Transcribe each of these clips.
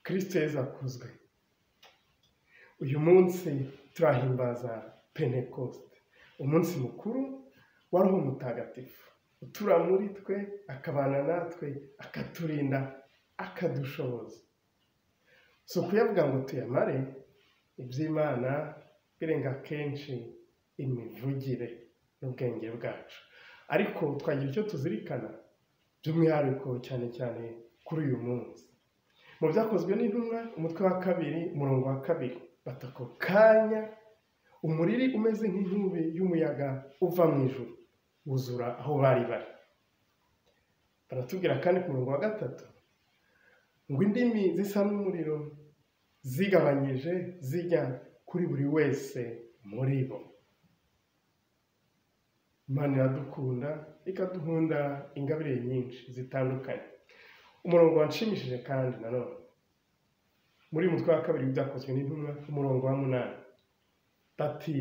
Kristo Yesu akuzwe. Uyu munsi turahimbaza Pentekoste, umunsi mukuru wa Roho Mutagatifu, utura muri twe, akabana natwe, akaturinda, akadushoboza. Si ukuyavuga ngo tuyamare, iby'Imana birenga kenshi imivugire n'ubwenge bwacu. Ariko twagira icyo tuzirikana by'umwihariko cyane cyane kuri uyu munsi. Mu byakozwe n'intumwa, umutwe wa 2, umurongo wa 2, batako kanya umuriri umeze nk'inkubi y'umuyaga uva mu ijuru wuzura aho bari. Baratubwira kandi ku murongo wa 3 ngo indimi zisa n'umuriro zigabanyije zijya kuri buri wese muri bo. Imana iradukunda ikaduhunda ingabire nyinshi zitandukanye. Umurongo wanshimishije kandi nanone muri mutwe wa 2 byakozwe n'intumwa, umurongo wa 8, bati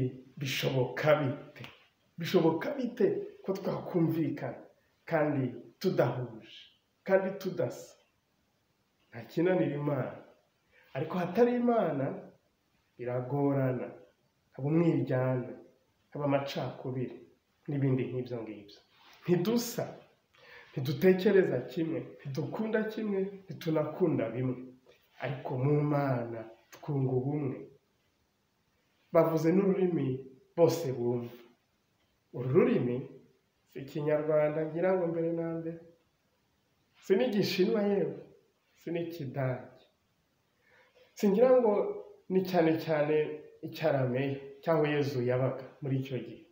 bishoboka bite ko twakumvikana kandi tudahuje kandi tudasa. Nta kinanira Imana, ariko hatari Imana biragorana, haba umwiryane, haba amacakubiri n'ibindi nk'ibyo ngibyo. Ntidusa, ntidutekereza kimwe, ntidukunda kimwe, ntitunakunda bimwe, ariko mu Mana twunga ubumwe. Bavuze n'ururimi bose bumva. Uru rurimi si Ikinyarwanda ngira ngo mbere na mbere, si n'Igishinwa yewe, si n'Ikidage, singira ngo ni cyane cyane Icyarameya cyangwa Yezu yabaga muri icyo gihe,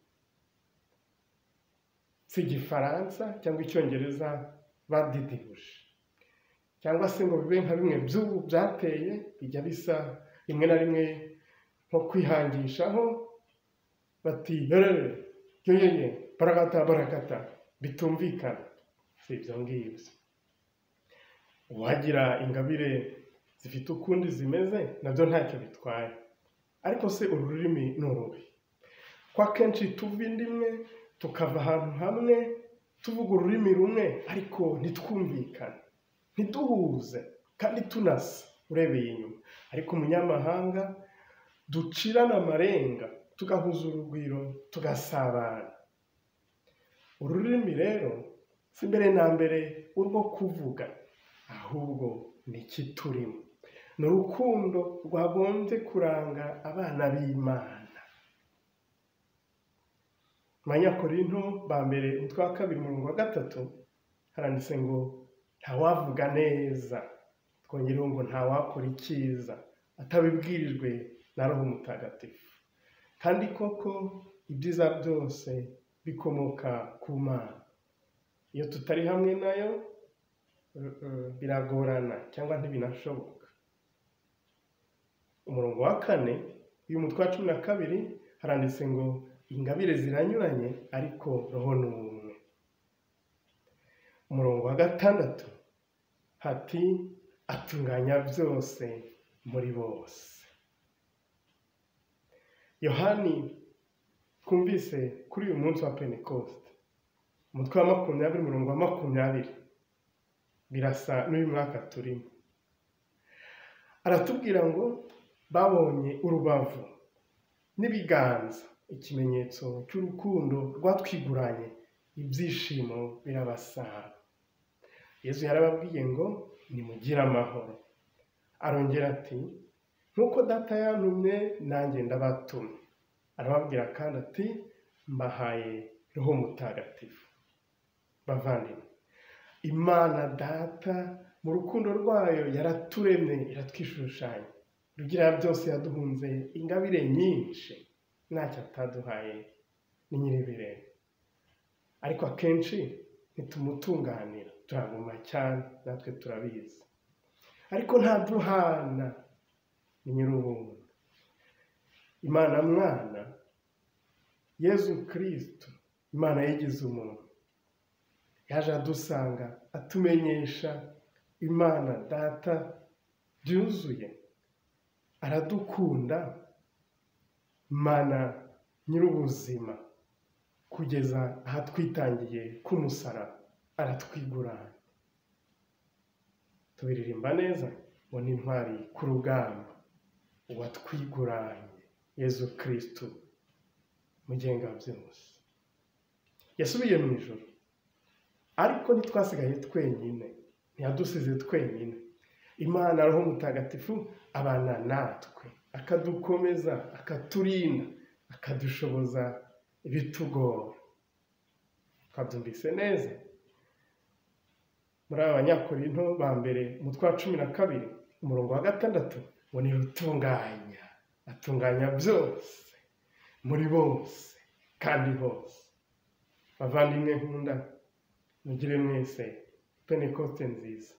si Igifaransa cyangwa Icyongereza badidibuje, cyangwa se ngo bibe nka bimwe by'ubu byateye bijya bisa rimwe na rimwe nko kwihangishaho bati yeye barakata bitumvikana. Si ibyo ngibyo. Uwagira ingabire zifite ukundi zimeze nabyo ntacyo bitwaye, ariko se uru rurimi ni uruhe? Kwa kenshi tuva indi imwe tukava ahantu hamwe tuvuga ururimi rumwe, ariko ntitwumvikane, ntiduhuze kandi tunasa urebeye inyuma. Ariko umunyamahanga ducirana amarenga, tugahuza urugwiro, tugasabana. Ururimi rero si mbere na mbere urwo kuvuga, ahubwo ni ikiturimo, ni urukundo rwagombye kuranga abana b'Imana. Abanyakorinto ba mbere umutwe wa 2 umurongo wa 3 haranditse ngo ntawavuga neza, twongereho ngo ntawakora icyiza atabibwirijwe na Roho Mutagatifu. Kandi koko ibyiza byose bikomoka ku Mana. Iyo tutari hamwe nayo biragorana cyangwa ntibinashoboka. Umurongo wa 4 y'umutwe wa 12 haranditse ngo ingabire ziranyuranye ariko Roho ni umwe. Umurongo wa 6 hati atunganya byose muri bose. Yohani twumvise kuri uyu munsi wa Pentekoste, umutwe wa 20 umurongo wa 20, birasa n'uyu mwaka turimo. Aratubwira ngo babonye urubavu n'ibiganza, ikimenyetso cy'urukundo rwatwiguranye, ibyishimo birabasaba. Yesu yarababwiye ngo nimugire amahoro. Arongera ati nk'uko Data yantumye nanjye ndabatumye. Arababwira kandi ati mbahaye Roho Mutagatifu. Bavandimwe, Imana Data mu rukundo rwayo yaraturemye, iratwishushanya. Rugira byose yaduhunze ingabire nyinshi, ntacyo ataduhaye ni nyir'ibirere. Ariko akenshi ntitumutunganira, turaguma cyane, natwe turabizi. Ariko ntaduhana, ni nyir'ubuntu. Imana Mwana Yezu Kristo, Imana yigize umuntu, yaje adusanga atumenyesha Imana Data byuzuye. Aradukunda, Mana nyir'ubuzima, kugeza aha twitangiye k'umusaraba aratwigurana. Tubiririmba neza ngo ni intwari ku rugamba, uwatwiguranye Yezu Kristo mugenga byose. Yasubiye mu ijoro, ariko ntitwasigaye twenyine, ntiyadusize twenyine. Imana Roho Mutagatifu abana natwe, akadukomeza, akaturinda, akadushoboza ibitugora. Twabyumvise neza muri Abanyakorinto ba mbere umutwe wa 12 umurongo wa 6, ngo ni rutunganya, atunganya byose muri bose kandi hose. Bavandimwe nkunda, mugire mwese Pentekoste nziza.